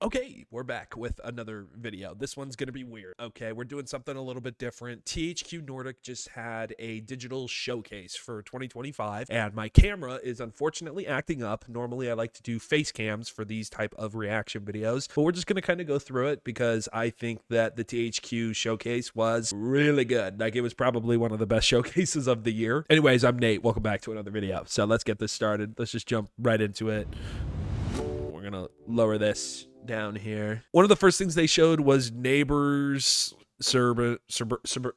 Okay, we're back with another video. This one's going to be weird. Okay, we're doing something a little bit different. THQ Nordic just had a digital showcase for 2025, and my camera is unfortunately acting up. Normally, I like to do face cams for these type of reaction videos, but we're just going to kind of go through it because I think that the THQ showcase was really good. Like, it was probably one of the best showcases of the year. Anyways, I'm Nate. Welcome back to another video. So let's get this started. Let's just jump right into it. We're going to lower this down here. One of the first things they showed was Neighbors I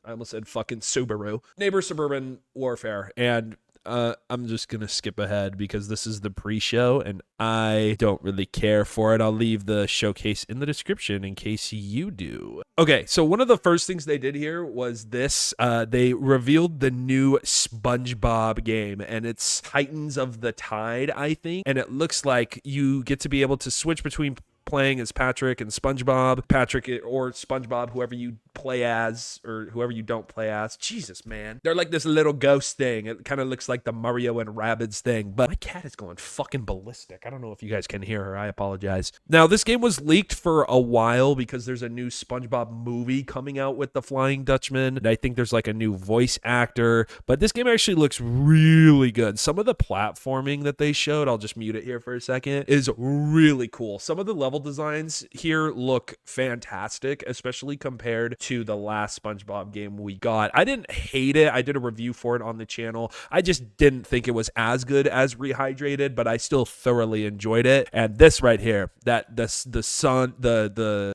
almost said fucking Subaru. Neighbor Suburban Warfare. And I'm just going to skip ahead because this is the pre-show and I don't really care for it. I'll leave the showcase in the description in case you do. Okay, so one of the first things they did here was this. They revealed the new SpongeBob game, and it's Titans of the Tide, I think. And it looks like you get to be able to switch between playing as Patrick and SpongeBob, Patrick or SpongeBob, whoever you play as or whoever you don't play as. Jesus, man. They're like this little ghost thing. It kind of looks like the Mario and Rabbids thing, but my cat is going fucking ballistic. I don't know if you guys can hear her. I apologize. Now, this game was leaked for a while because there's a new SpongeBob movie coming out with the Flying Dutchman, and I think there's like a new voice actor, but this game actually looks really good. Some of the platforming that they showed, I'll just mute it here for a second, is really cool. Some of the level designs here look fantastic, especially compared to the last SpongeBob game we got. I didn't hate it. I did a review for it on the channel. I just didn't think it was as good as Rehydrated, but I still thoroughly enjoyed it. And this right here, that the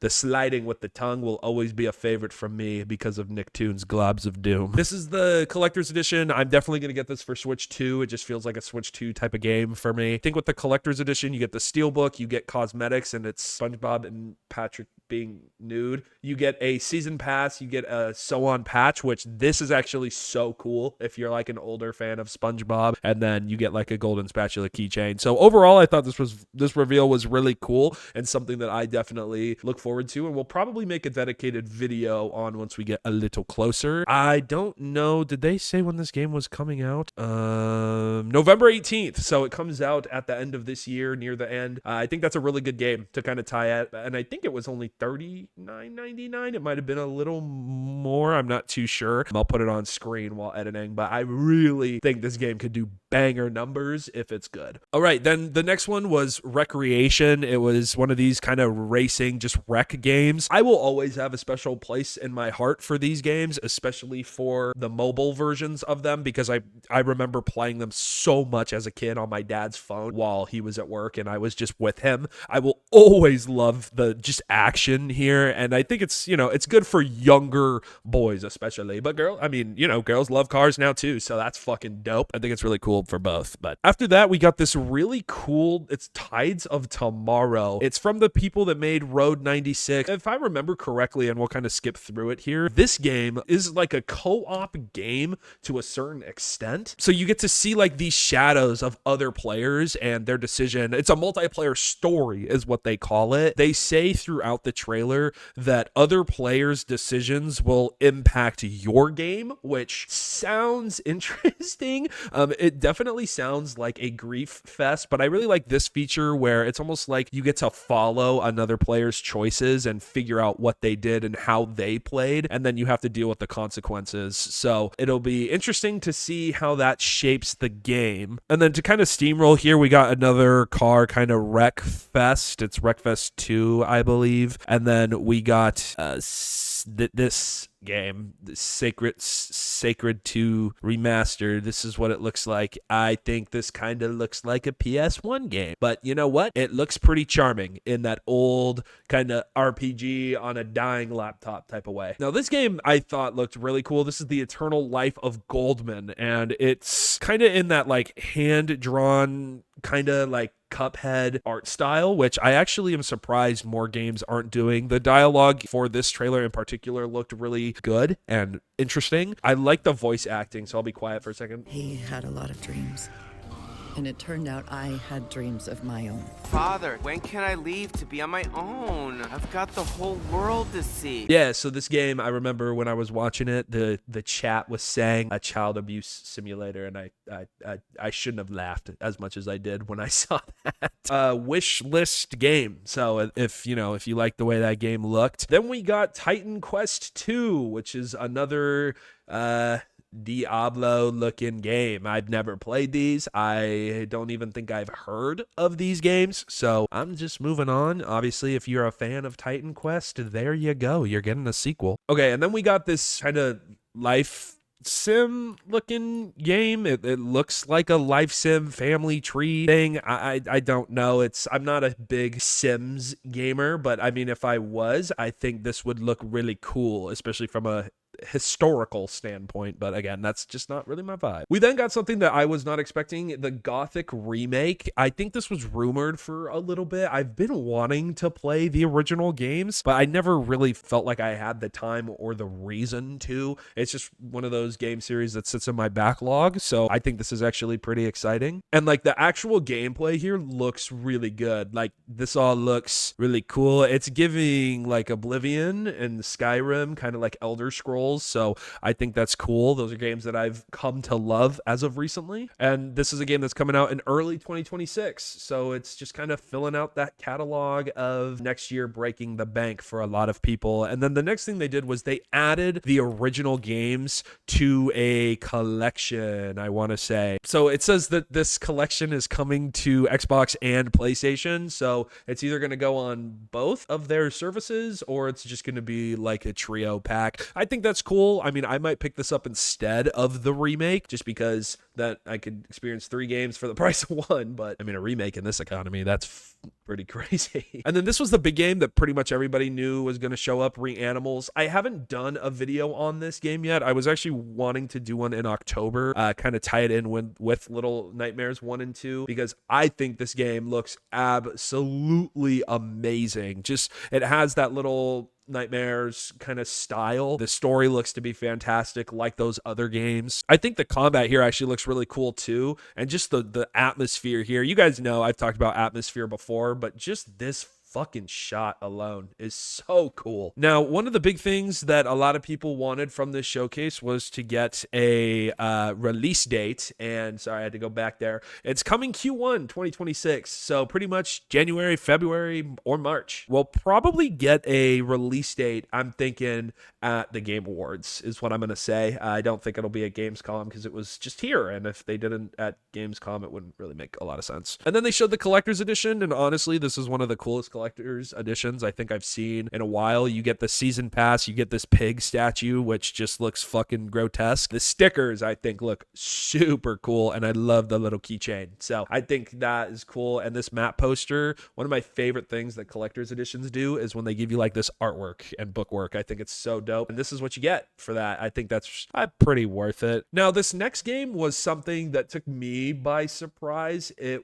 sliding with the tongue will always be a favorite from me because of Nicktoons Globs of Doom. This is the collector's edition. I'm definitely going to get this for Switch 2. It just feels like a Switch 2 type of game for me. I think with the collector's edition, you get the steelbook, you get cosmetics, and it's SpongeBob and Patrick being nude. You get a season pass, you get a so on patch, which this is actually so cool if you're like an older fan of SpongeBob, and then you get like a golden spatula keychain. So overall, I thought this reveal was really cool and something that I definitely look forward to, and we'll probably make a dedicated video on once we get a little closer. I don't know, did they say when this game was coming out? November 18th, so it comes out at the end of this year, near the end. I think that's a really good game to kind of tie at, and I think it was only $39.99. It might have been a little more. I'm not too sure. I'll put it on screen while editing, but I really think this game could do banger numbers if it's good. All right, then the next one was Recreation. It was one of these kind of racing, just wreck games. I will always have a special place in my heart for these games, especially for the mobile versions of them, because I remember playing them so much as a kid on my dad's phone while he was at work and I was just with him. I will always love the just action here, and I think it's, you know, it's good for younger boys especially, but girls love cars now too, so that's fucking dope. I think it's really cool for both. But after that, we got this really cool, it's Tides of Tomorrow. It's from the people that made Road 96. If I remember correctly, and we'll kind of skip through it here, this game is like a co-op game to a certain extent. So you get to see like these shadows of other players and their decision. It's a multiplayer story is what they call it. They say throughout the trailer that other players' decisions will impact your game, which sounds interesting. It definitely sounds like a grief fest, but I really like this feature where it's almost like you get to follow another player's choices and figure out what they did and how they played, and then you have to deal with the consequences. So it'll be interesting to see how that shapes the game. And then to kind of steamroll here, we got another car kind of wreck fest. It's Wreckfest 2, I believe. And then we got this game, Sacred 2 Remastered. This is what it looks like. I think this kind of looks like a PS1 game, but you know what? It looks pretty charming in that old kind of RPG on a dying laptop type of way. Now, this game I thought looked really cool. This is The Eternal Life of Goldman, and it's kind of in that like hand-drawn kind of like Cuphead art style, which I actually am surprised more games aren't doing. The dialogue for this trailer in particular looked really good and interesting. I like the voice acting, so I'll be quiet for a second. He had a lot of dreams. and it turned out I had dreams of my own. Father, when can I leave to be on my own? I've got the whole world to see. Yeah, so this game, I remember when I was watching it, the chat was saying a child abuse simulator, and I shouldn't have laughed as much as I did when I saw that. Wish list game. So if you like the way that game looked, then we got Titan Quest 2, which is another Diablo looking game. I've never played these. I don't even think I've heard of these games. So I'm just moving on. Obviously, if you're a fan of Titan Quest, there you go. You're getting a sequel. Okay, and then we got this kind of life sim looking game. It looks like a life sim family tree thing. I don't know. I'm not a big Sims gamer, but I mean, if I was, I think this would look really cool, especially from a historical standpoint, but again, that's just not really my vibe. We then got something that I was not expecting, the Gothic remake. I think this was rumored for a little bit. I've been wanting to play the original games, but I never really felt like I had the time or the reason to. It's just one of those game series that sits in my backlog, so I think this is actually pretty exciting. And like the actual gameplay here looks really good. Like this all looks really cool. It's giving like Oblivion and Skyrim, kind of like Elder Scrolls. So I think that's cool. Those are games that I've come to love as of recently. And this is a game that's coming out in early 2026. So it's just kind of filling out that catalog of next year breaking the bank for a lot of people. And then the next thing they did was they added the original games to a collection, I want to say. So it says that this collection is coming to Xbox and PlayStation. So it's either going to go on both of their services or it's just going to be like a trio pack. I think that's cool. I mean, I might pick this up instead of the remake just because that I could experience 3 games for the price of 1. But I mean, a remake in this economy, that's pretty crazy. And then this was the big game that pretty much everybody knew was going to show up, Reanimals. I haven't done a video on this game yet. I was actually wanting to do one in October, kind of tie it in with Little Nightmares 1 and 2, because I think this game looks absolutely amazing. Just, it has that Little Nightmares kind of style. The story looks to be fantastic, like those other games. I think the combat here actually looks really cool too, and just the atmosphere here. You guys know I've talked about atmosphere before, but just this fucking shot alone is so cool. Now, one of the big things that a lot of people wanted from this showcase was to get a release date, and sorry, I had to go back there. It's coming Q1 2026, so pretty much January, February, or March. We'll probably get a release date, I'm thinking, at the Game Awards is what I'm going to say. I don't think it'll be at Gamescom because it was just here, and if they didn't at Gamescom, it wouldn't really make a lot of sense. And then they showed the collector's edition, and honestly, this is one of the coolest collector's editions I think I've seen in a while. You get the season pass, you get this pig statue, which just looks fucking grotesque. The stickers, I think, look super cool, and I love the little keychain. So I think that is cool. And this map poster, one of my favorite things that collector's editions do is when they give you like this artwork and bookwork. I think it's so dope, and this is what you get for that. I think that's pretty worth it. Now, this next game was something that took me by surprise. It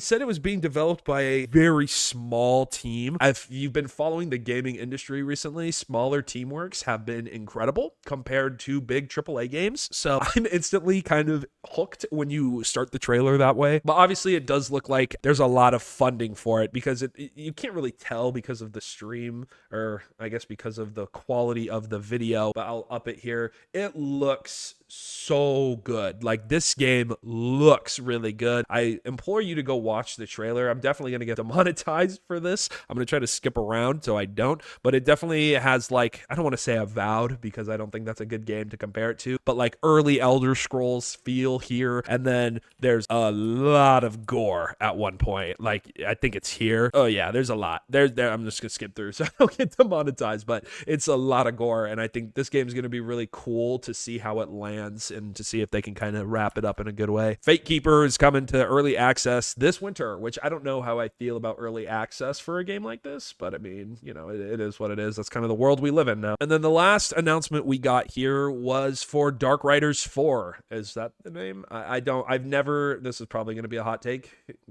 said it was being developed by a very small team. If you've been following the gaming industry recently, smaller teamworks have been incredible compared to big AAA games. So I'm instantly kind of hooked when you start the trailer that way. But obviously it does look like there's a lot of funding for it because you can't really tell because of the stream, or I guess because of the quality of the video, but I'll up it here. It looks so good. Like, this game looks really good. I implore you to go watch the trailer. I'm definitely going to get demonetized for this. I'm going to try to skip around so I don't, but it definitely has, like, I don't want to say Avowed because I don't think that's a good game to compare it to, but like early Elder Scrolls feel here. And then there's a lot of gore at one point. Like, I think it's here. Oh yeah, there's a lot there. I'm just going to skip through so I don't get demonetized, but it's a lot of gore. And I think this game is going to be really cool to see how it lands and to see if they can kind of wrap it up in a good way. Fate Keeper is coming to early access this winter, which I don't know how I feel about early access for a game like this, but I mean, you know, it is what it is. That's kind of the world we live in now. And then the last announcement we got here was for Darkriders 4. Is that the name? I've never, this is probably going to be a hot take.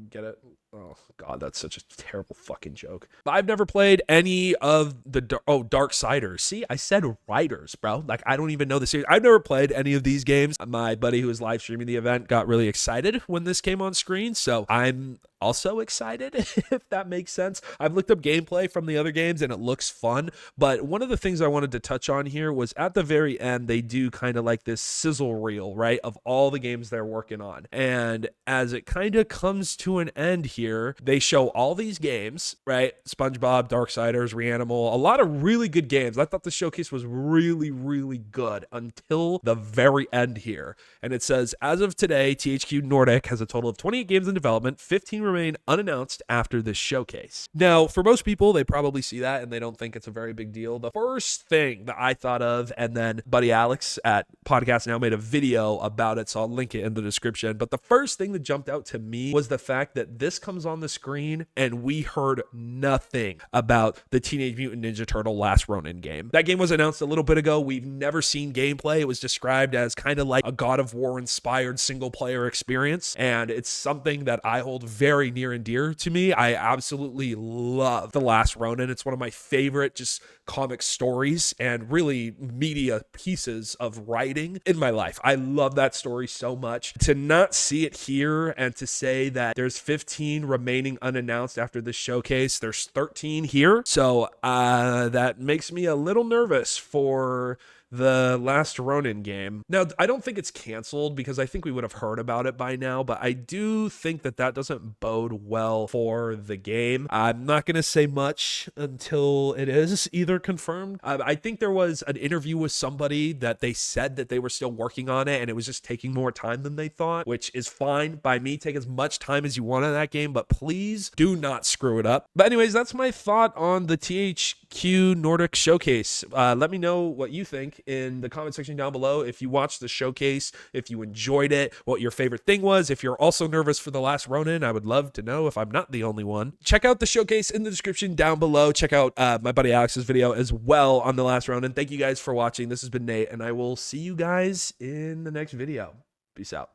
Get it? Oh God, that's such a terrible fucking joke. I've never played any of the Darksiders. See, I said Riders, bro. Like, I don't even know the series. I've never played any of these games. My buddy who was live streaming the event got really excited when this came on screen, so I'm also excited, if that makes sense. I've looked up gameplay from the other games and it looks fun, but one of the things I wanted to touch on here was at the very end, they do kind of like this sizzle reel, right, of all the games they're working on. And as it kind of comes to an end here, they show all these games, right? SpongeBob, Darksiders, Reanimal, a lot of really good games. I thought the showcase was really, really good until the very end here. And it says, as of today, THQ Nordic has a total of 28 games in development, 15 remain unannounced after this showcase. Now, for most people, they probably see that and they don't think it's a very big deal. The first thing that I thought of, and then buddy Alex at Podcast Now made a video about it, so I'll link it in the description. But the first thing that jumped out to me was the fact that this comes on the screen and we heard nothing about the Teenage Mutant Ninja Turtle Last Ronin game. That game was announced a little bit ago. We've never seen gameplay. It was described as kind of like a God of War inspired single player experience, and it's something that I hold very near and dear to me. I absolutely love The Last Ronin. It's one of my favorite just comic stories and really media pieces of writing in my life. I love that story so much. To not see it here and to say that there's 15 remaining unannounced after this showcase, there's 13 here. So that makes me a little nervous for the Last Ronin game. Now, I don't think it's canceled because I think we would have heard about it by now, but I do think that that doesn't bode well for the game. I'm not going to say much until it is either confirmed. I think there was an interview with somebody that they said that they were still working on it and it was just taking more time than they thought, which is fine by me. Take as much time as you want on that game, but please do not screw it up. But anyways, that's my thought on the THQ Nordic showcase. Let me know what you think in the comment section down below. If you watched the showcase, if you enjoyed it, what your favorite thing was. If you're also nervous for The Last Ronin, I would love to know if I'm not the only one. Check out the showcase in the description down below. Check out my buddy Alex's video as well on The Last Ronin. Thank you guys for watching. This has been Nate, and I will see you guys in the next video. Peace out.